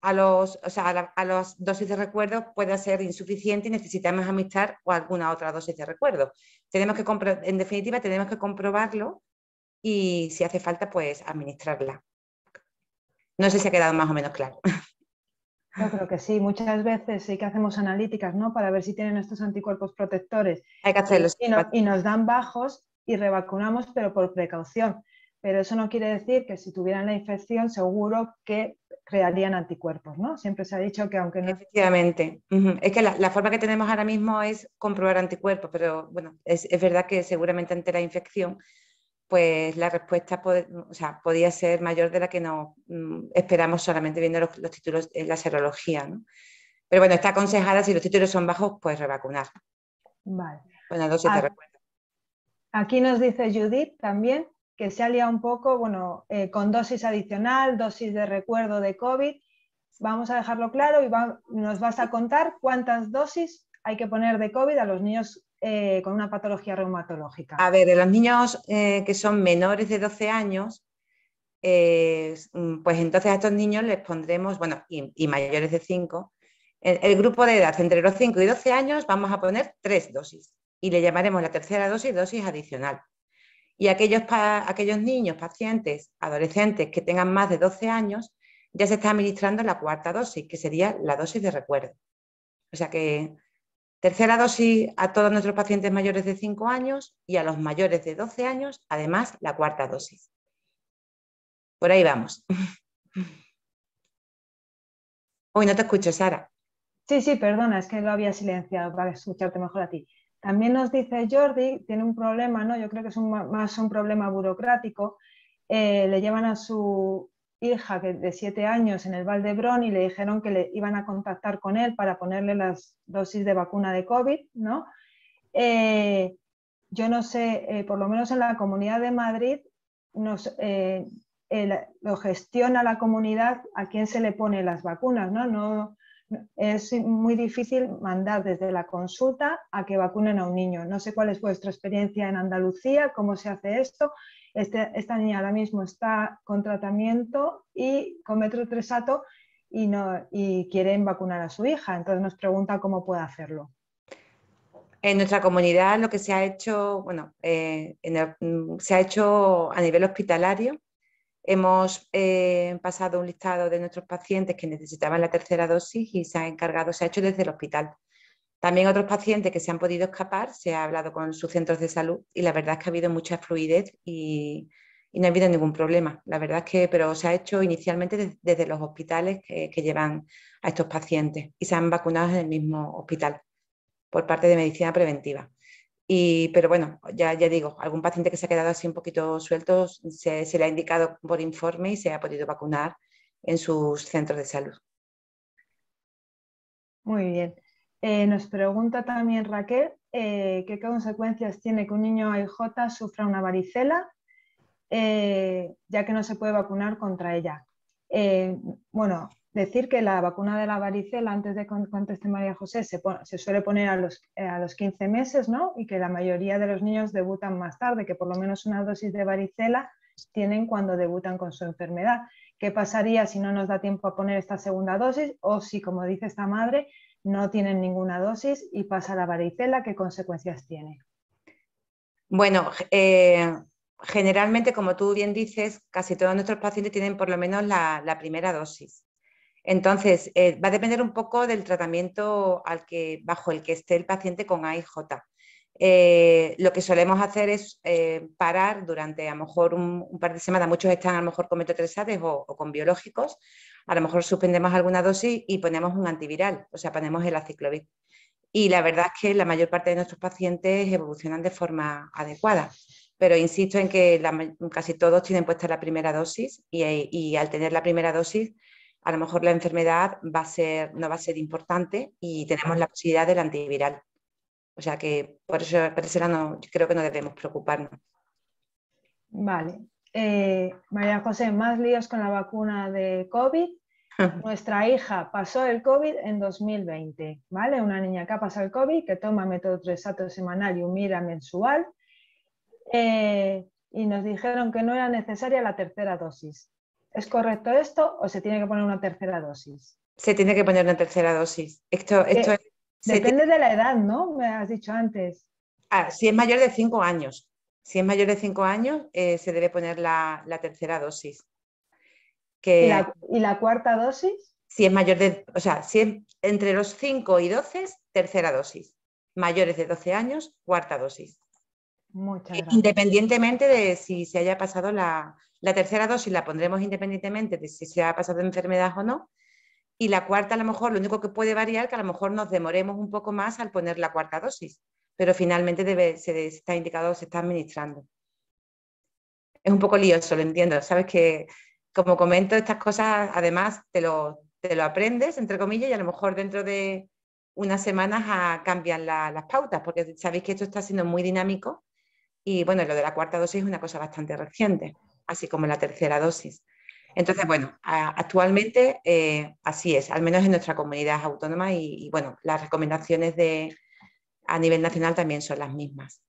a las dosis de recuerdo pueda ser insuficiente y necesitamos administrar o alguna otra dosis de recuerdo. En definitiva, tenemos que comprobarlo y si hace falta, pues administrarla. No sé si ha quedado más o menos claro. Yo creo que sí. Muchas veces sí que hacemos analíticas, ¿no? Para ver si tienen estos anticuerpos protectores. Hay que hacerlo. Y nos dan bajos y revacunamos, pero por precaución. Pero eso no quiere decir que si tuvieran la infección, seguro que crearían anticuerpos, ¿no? Siempre se ha dicho que aunque no... Efectivamente. Es que la forma que tenemos ahora mismo es comprobar anticuerpos, pero bueno, es verdad que seguramente ante la infección pues la respuesta podía ser mayor de la que nos esperamos solamente viendo los títulos en la serología, ¿no? Pero bueno, está aconsejada, si los títulos son bajos, pues revacunar. Vale. Bueno, dosis de recuerdo. Aquí nos dice Judith también que se ha liado un poco, bueno, con dosis adicional, dosis de recuerdo de COVID. Vamos a dejarlo claro y nos vas a contar cuántas dosis hay que poner de COVID a los niños con una patología reumatológica. A ver, de los niños que son menores de 12 años, pues entonces a estos niños les pondremos, bueno, y mayores de 5, el grupo de edad entre los 5 y 12 años vamos a poner 3 dosis y le llamaremos la tercera dosis adicional. Y aquellos niños, pacientes, adolescentes que tengan más de 12 años, ya se está administrando la cuarta dosis, que sería la dosis de recuerdo. O sea que tercera dosis a todos nuestros pacientes mayores de 5 años y a los mayores de 12 años, además, la cuarta dosis. Por ahí vamos. Uy, no te escucho, Sara. Sí, perdona, es que lo había silenciado para escucharte mejor a ti. También nos dice Jordi, tiene un problema, ¿no? Yo creo que es más un problema burocrático. Le llevan a su hija de 7 años en el Valdebrón y le dijeron que le iban a contactar con él para ponerle las dosis de vacuna de COVID, ¿no? Yo no sé, por lo menos en la Comunidad de Madrid lo gestiona la comunidad a quién se le pone las vacunas, ¿no? Es muy difícil mandar desde la consulta a que vacunen a un niño. No sé cuál es vuestra experiencia en Andalucía, cómo se hace esto. Esta niña ahora mismo está con tratamiento y con metrotresato y quieren vacunar a su hija. Entonces nos pregunta cómo puede hacerlo. En nuestra comunidad lo que se ha hecho, bueno, se ha hecho a nivel hospitalario. Hemos pasado un listado de nuestros pacientes que necesitaban la tercera dosis y se ha hecho desde el hospital. También otros pacientes que se han podido escapar, se ha hablado con sus centros de salud y la verdad es que ha habido mucha fluidez y no ha habido ningún problema. La verdad es que, pero se ha hecho inicialmente desde los hospitales que llevan a estos pacientes y se han vacunado en el mismo hospital por parte de medicina preventiva. Pero bueno, ya digo, algún paciente que se ha quedado así un poquito suelto se le ha indicado por informe y se ha podido vacunar en sus centros de salud. Muy bien. Nos pregunta también Raquel qué consecuencias tiene que un niño AIJ sufra una varicela, ya que no se puede vacunar contra ella. Bueno, decir que la vacuna de la varicela, antes de que conteste María José, se suele poner a los 15 meses, ¿no? Y que la mayoría de los niños debutan más tarde, que por lo menos una dosis de varicela tienen cuando debutan con su enfermedad. ¿Qué pasaría si no nos da tiempo a poner esta segunda dosis o si, como dice esta madre, no tienen ninguna dosis y pasa la varicela? ¿Qué consecuencias tiene? Bueno, generalmente, como tú bien dices, casi todos nuestros pacientes tienen por lo menos la primera dosis. Entonces, va a depender un poco del tratamiento bajo el que esté el paciente con AIJ. Lo que solemos hacer es parar durante a lo mejor un par de semanas. Muchos están a lo mejor con metotrexates o con biológicos. A lo mejor suspendemos alguna dosis y ponemos un antiviral, o sea, ponemos el aciclovir. Y la verdad es que la mayor parte de nuestros pacientes evolucionan de forma adecuada. Pero insisto en que casi todos tienen puesta la primera dosis y al tener la primera dosis, a lo mejor la enfermedad no va a ser importante y tenemos la posibilidad del antiviral. O O sea que por ese lado yo creo que no debemos preocuparnos. Vale. María José, más líos con la vacuna de COVID. Nuestra hija pasó el COVID en 2020, ¿vale? Una niña que ha pasado el COVID, que toma metotrexato semanal y Humira mensual, y nos dijeron que no era necesaria la tercera dosis. ¿Es correcto esto o se tiene que poner una tercera dosis? Se tiene que poner una tercera dosis. Depende de la edad, ¿no? Me has dicho antes. Si es mayor de 5 años. Si es mayor de 5 años, se debe poner la tercera dosis. ¿Y la cuarta dosis? Si es mayor de, o sea, si es entre los 5 y 12, tercera dosis. Mayores de 12 años, cuarta dosis. Muchas gracias. Independientemente de si se haya pasado la tercera dosis, la pondremos independientemente de si se ha pasado enfermedad o no. Y la cuarta, a lo mejor, lo único que puede variar, que a lo mejor nos demoremos un poco más al poner la cuarta dosis, pero finalmente se está indicado, se está administrando. Es un poco lioso, lo entiendo. Sabes que, como comento, estas cosas, además, te lo aprendes, entre comillas, y a lo mejor dentro de unas semanas cambian las pautas, porque sabéis que esto está siendo muy dinámico y, bueno, lo de la cuarta dosis es una cosa bastante reciente, así como la tercera dosis. Entonces, bueno, actualmente así es, al menos en nuestra comunidad autónoma y bueno, las recomendaciones a nivel nacional también son las mismas.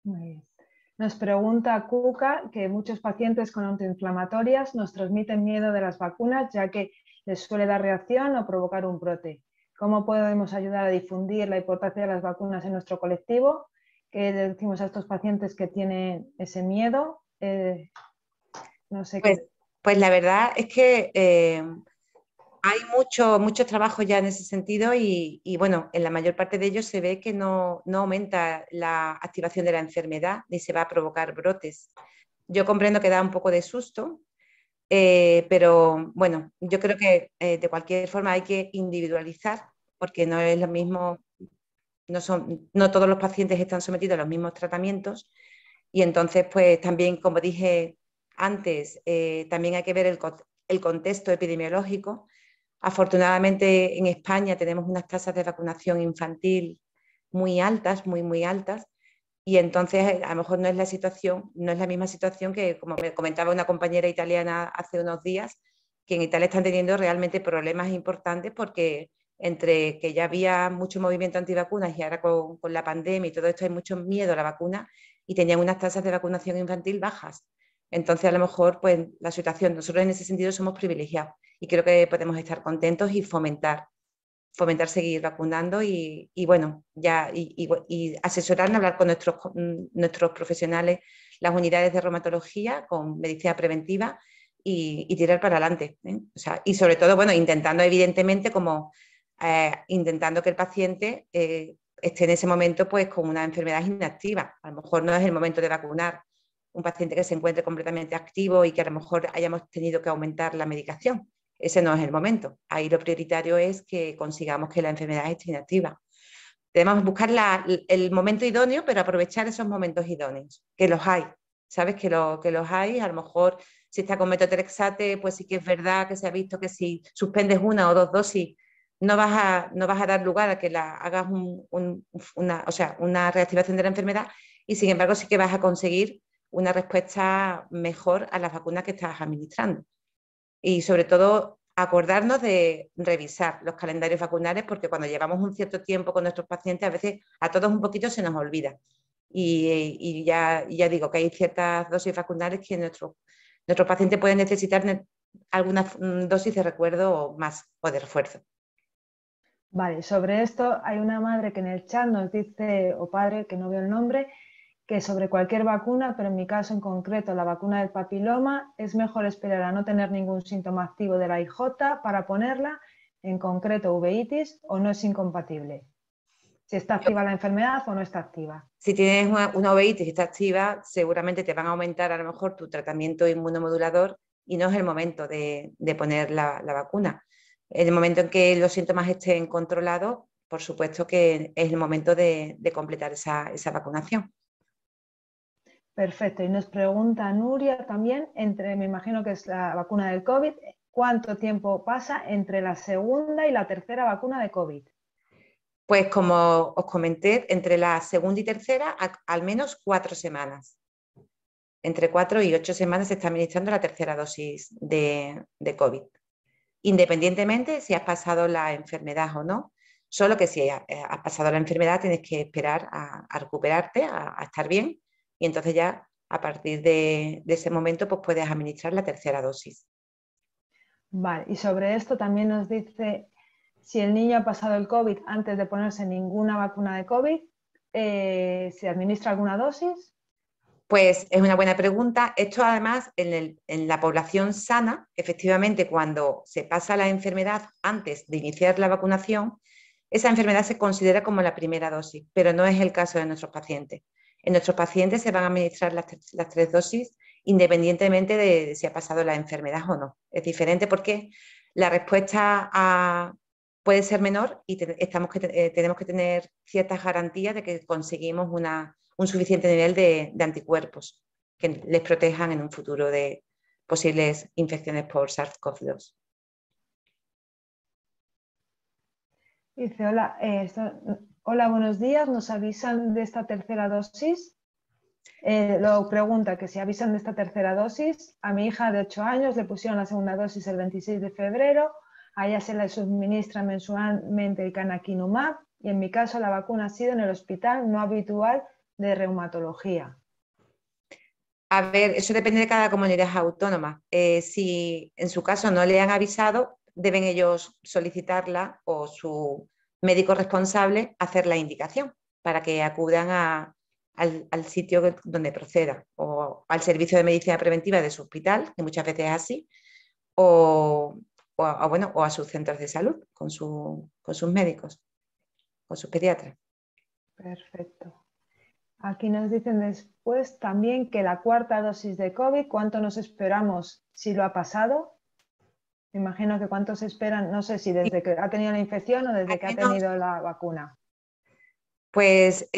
Muy bien. Nos pregunta Cuca que muchos pacientes con antiinflamatorias nos transmiten miedo de las vacunas ya que les suele dar reacción o provocar un brote. ¿Cómo podemos ayudar a difundir la importancia de las vacunas en nuestro colectivo? ¿Qué le decimos a estos pacientes que tienen ese miedo? No sé qué. Pues la verdad es que hay mucho trabajo ya en ese sentido y, bueno, en la mayor parte de ellos se ve que no aumenta la activación de la enfermedad ni se va a provocar brotes. Yo comprendo que da un poco de susto, pero bueno, yo creo que de cualquier forma hay que individualizar porque no es lo mismo, no todos los pacientes están sometidos a los mismos tratamientos y entonces pues también, como dije antes, también hay que ver el contexto epidemiológico. Afortunadamente en España tenemos unas tasas de vacunación infantil muy altas, muy altas, y entonces a lo mejor no es la misma situación que, como me comentaba una compañera italiana hace unos días, que en Italia están teniendo realmente problemas importantes porque entre que ya había mucho movimiento antivacunas y ahora con la pandemia y todo esto hay mucho miedo a la vacuna y tenían unas tasas de vacunación infantil bajas. Entonces, a lo mejor, pues la situación, nosotros en ese sentido somos privilegiados y creo que podemos estar contentos y fomentar seguir vacunando y bueno, y asesorarnos, hablar con nuestros profesionales, las unidades de reumatología con medicina preventiva y tirar para adelante. O sea, y sobre todo, bueno, intentando evidentemente intentando que el paciente esté en ese momento pues con una enfermedad inactiva. A lo mejor no es el momento de vacunar un paciente que se encuentre completamente activo y que a lo mejor hayamos tenido que aumentar la medicación. Ese no es el momento. Ahí lo prioritario es que consigamos que la enfermedad esté inactiva. Debemos buscar el momento idóneo, pero aprovechar esos momentos idóneos, que los hay. ¿Sabes? Que los hay. A lo mejor si está con metotrexate, pues sí que es verdad que se ha visto que si suspendes una o dos dosis, no vas a dar lugar a que hagas una reactivación de la enfermedad y sin embargo sí que vas a conseguir una respuesta mejor a las vacunas que estás administrando. Y sobre todo acordarnos de revisar los calendarios vacunales porque cuando llevamos un cierto tiempo con nuestros pacientes a veces a todos un poquito se nos olvida. Y ya digo que hay ciertas dosis vacunales que nuestros pacientes pueden necesitar algunas dosis de recuerdo más o de refuerzo. Vale, sobre esto hay una madre que en el chat nos dice, o padre, que no veo el nombre, que sobre cualquier vacuna, pero en mi caso en concreto la vacuna del papiloma, es mejor esperar a no tener ningún síntoma activo de la IJ para ponerla, en concreto uveitis, o no es incompatible. Si está activa la enfermedad o no está activa. Si tienes una uveitis que está activa, seguramente te van a aumentar a lo mejor tu tratamiento inmunomodulador y no es el momento de poner la vacuna. En el momento en que los síntomas estén controlados, por supuesto que es el momento de completar esa vacunación. Perfecto. Y nos pregunta Nuria también, me imagino que es la vacuna del COVID, ¿cuánto tiempo pasa entre la segunda y la tercera vacuna de COVID? Pues como os comenté, entre la segunda y tercera, al menos 4 semanas. Entre 4 y 8 semanas se está administrando la tercera dosis de COVID. Independientemente si has pasado la enfermedad o no, solo que si has pasado la enfermedad tienes que esperar a recuperarte, a estar bien, y entonces ya a partir de ese momento pues puedes administrar la tercera dosis. Vale, y sobre esto también nos dice si el niño ha pasado el COVID antes de ponerse ninguna vacuna de COVID, ¿se administra alguna dosis? Pues es una buena pregunta. Esto además en la población sana, efectivamente cuando se pasa la enfermedad antes de iniciar la vacunación, esa enfermedad se considera como la primera dosis, pero no es el caso de nuestros pacientes. En nuestros pacientes se van a administrar las 3 dosis independientemente de si ha pasado la enfermedad o no. Es diferente porque la respuesta puede ser menor y tenemos que tener ciertas garantías de que conseguimos un suficiente nivel de anticuerpos que les protejan en un futuro de posibles infecciones por SARS-CoV-2. Dice, hola, buenos días, ¿nos avisan de esta tercera dosis? Lo pregunta que si avisan de esta tercera dosis. A mi hija de 8 años le pusieron la segunda dosis el 26 de febrero, a ella se le suministra mensualmente el canakinumab y en mi caso la vacuna ha sido en el hospital no habitual de reumatología. A ver, eso depende de cada comunidad autónoma. Si en su caso no le han avisado, deben ellos solicitarla o su médico responsable hacer la indicación para que acudan al sitio donde proceda o al servicio de medicina preventiva de su hospital, que muchas veces es así, o a sus centros de salud con sus médicos, con sus pediatras. Perfecto. Aquí nos dicen después también que la cuarta dosis de COVID, ¿cuánto nos esperamos si lo ha pasado? Me imagino que cuánto se esperan, no sé si desde que ha tenido la infección o desde que ha tenido la vacuna. Pues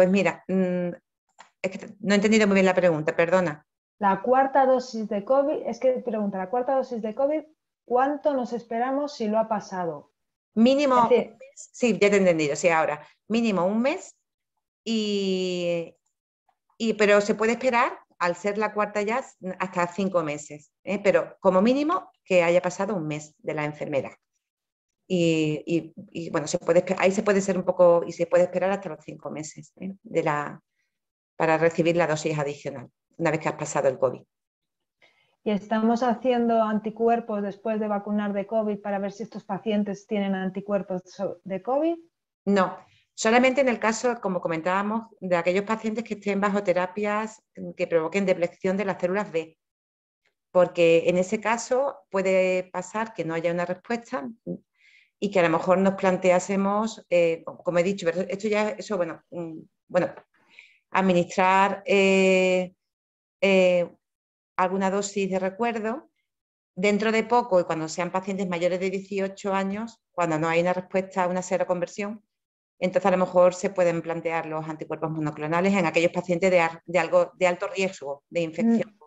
mira, es que no he entendido muy bien la pregunta, perdona. La cuarta dosis de COVID, es que pregunta, la cuarta dosis de COVID, ¿cuánto nos esperamos si lo ha pasado? Mínimo Es decir, un mes, sí, ya te he entendido, sí, ahora, mínimo un mes, pero se puede esperar, al ser la cuarta ya, hasta 5 meses, pero como mínimo que haya pasado un mes de la enfermedad. Y bueno, ahí se puede ser un poco, y se puede esperar hasta los 5 meses para recibir la dosis adicional, una vez que has pasado el COVID. y estamos haciendo anticuerpos después de vacunar de COVID para ver si estos pacientes tienen anticuerpos de COVID. No, solamente en el caso, como comentábamos, de aquellos pacientes que estén bajo terapias que provoquen depleción de las células B, porque en ese caso puede pasar que no haya una respuesta y que a lo mejor nos planteásemos, como he dicho, pero esto ya, eso, bueno, administrar alguna dosis de recuerdo dentro de poco y cuando sean pacientes mayores de 18 años, cuando no hay una respuesta a una seroconversión, entonces a lo mejor se pueden plantear los anticuerpos monoclonales en aquellos pacientes de alto riesgo de infección.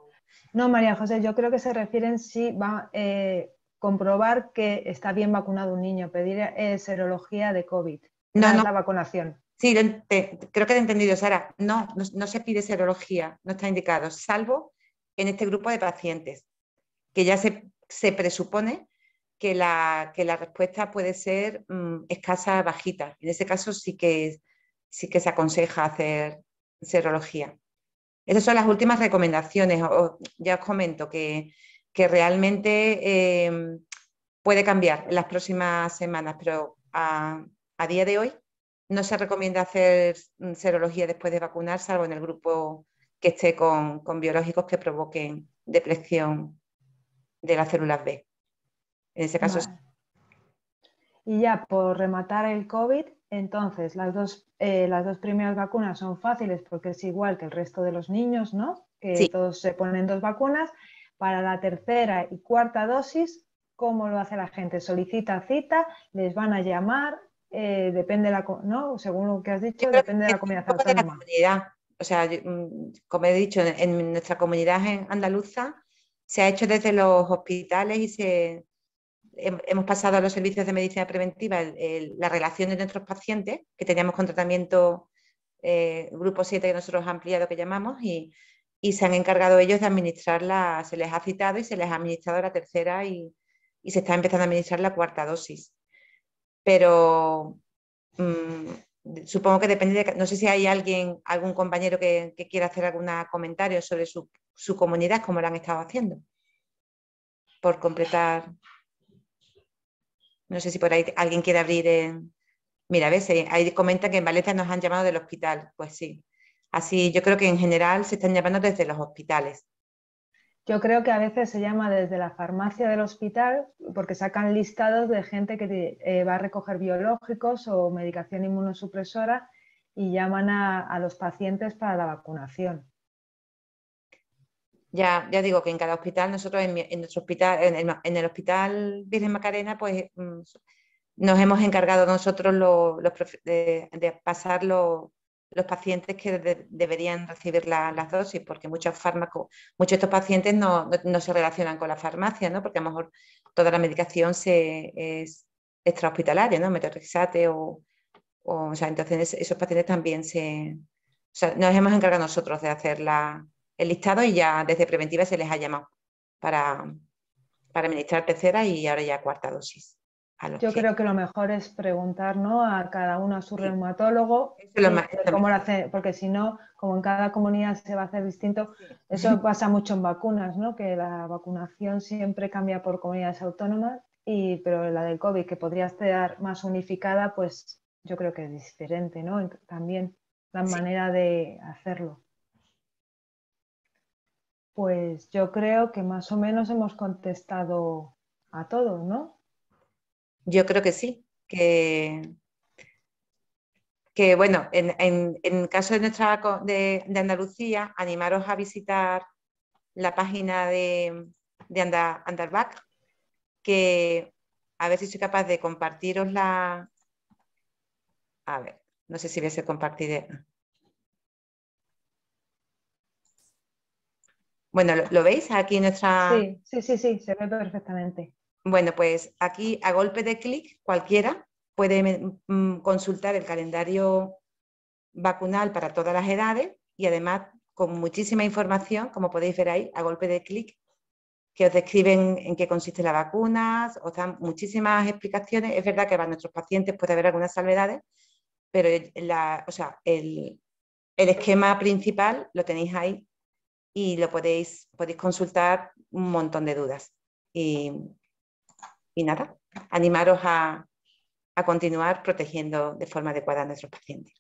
No, María José, yo creo que se refieren si va a comprobar que está bien vacunado un niño, pedir serología de COVID tras la vacunación. Sí, creo que he entendido, Sara. No se pide serología, no está indicado, salvo en este grupo de pacientes, que ya se presupone que la respuesta puede ser escasa, bajita. En ese caso sí que se aconseja hacer serología. Esas son las últimas recomendaciones. Ya os comento que realmente puede cambiar en las próximas semanas, pero a día de hoy no se recomienda hacer serología después de vacunar, salvo en el grupo que esté con biológicos que provoquen depleción de las células B. En ese caso, vale. Y ya por rematar el COVID, entonces las dos primeras vacunas son fáciles porque es igual que el resto de los niños, ¿no? Que sí. todos se ponen 2 vacunas. Para la tercera y cuarta dosis, ¿cómo lo hace la gente? ¿Solicita cita? ¿Les van a llamar? Depende ¿no? Según lo que has dicho, depende de la comunidad Un poco de la autónoma. comunidad. O sea, como he dicho, en nuestra comunidad andaluza se ha hecho desde los hospitales y hemos pasado a los servicios de medicina preventiva la relación de nuestros pacientes, que teníamos con tratamiento grupo 7 que nosotros ampliado que llamamos, y se han encargado ellos de administrarla, se les ha citado y se les ha administrado la tercera y se está empezando a administrar la cuarta dosis. Pero supongo que depende de, no sé si hay algún compañero que quiera hacer algún comentario sobre su comunidad, cómo lo han estado haciendo, por completar. No sé si por ahí alguien quiere abrir. Mira, a veces ahí comenta que en Valencia nos han llamado del hospital. Pues sí. Así, yo creo que en general se están llamando desde los hospitales. Yo creo que a veces se llama desde la farmacia del hospital porque sacan listados de gente que va a recoger biológicos o medicación inmunosupresora y llaman a los pacientes para la vacunación. Ya digo que en cada hospital, nosotros en nuestro hospital, en el Hospital Virgen Macarena, pues nos hemos encargado nosotros de pasar los pacientes que deberían recibir las dosis, porque muchos de estos pacientes no se relacionan con la farmacia, ¿no? Porque a lo mejor toda la medicación es extrahospitalaria, ¿no? Metotrexate o sea, entonces esos pacientes también o sea, nos hemos encargado nosotros de hacer el listado y ya desde preventiva se les ha llamado para administrar tercera y ahora ya cuarta dosis. Yo creo que lo mejor es preguntar, ¿no?, a cada uno, a su reumatólogo, cómo lo hace, porque si no, como en cada comunidad se va a hacer distinto, eso pasa mucho en vacunas, ¿no?, que la vacunación siempre cambia por comunidades autónomas, pero la del COVID, que podría estar más unificada, pues yo creo que es diferente, ¿no?, también la manera de hacerlo. Pues yo creo que más o menos hemos contestado a todo, ¿no? Yo creo que sí, que bueno, en el caso de Andalucía, animaros a visitar la página de Underback, que a ver si soy capaz de compartiros a ver, no sé si voy a ser compartir. Bueno, ¿lo veis aquí en nuestra...? Sí, se ve perfectamente. Bueno, pues aquí a golpe de clic cualquiera puede consultar el calendario vacunal para todas las edades y además con muchísima información, como podéis ver ahí, a golpe de clic, que os describen en qué consiste la vacuna, os dan muchísimas explicaciones. Es verdad que para nuestros pacientes puede haber algunas salvedades, pero el esquema principal lo tenéis ahí y lo podéis consultar un montón de dudas. Y nada, animaros a continuar protegiendo de forma adecuada a nuestros pacientes.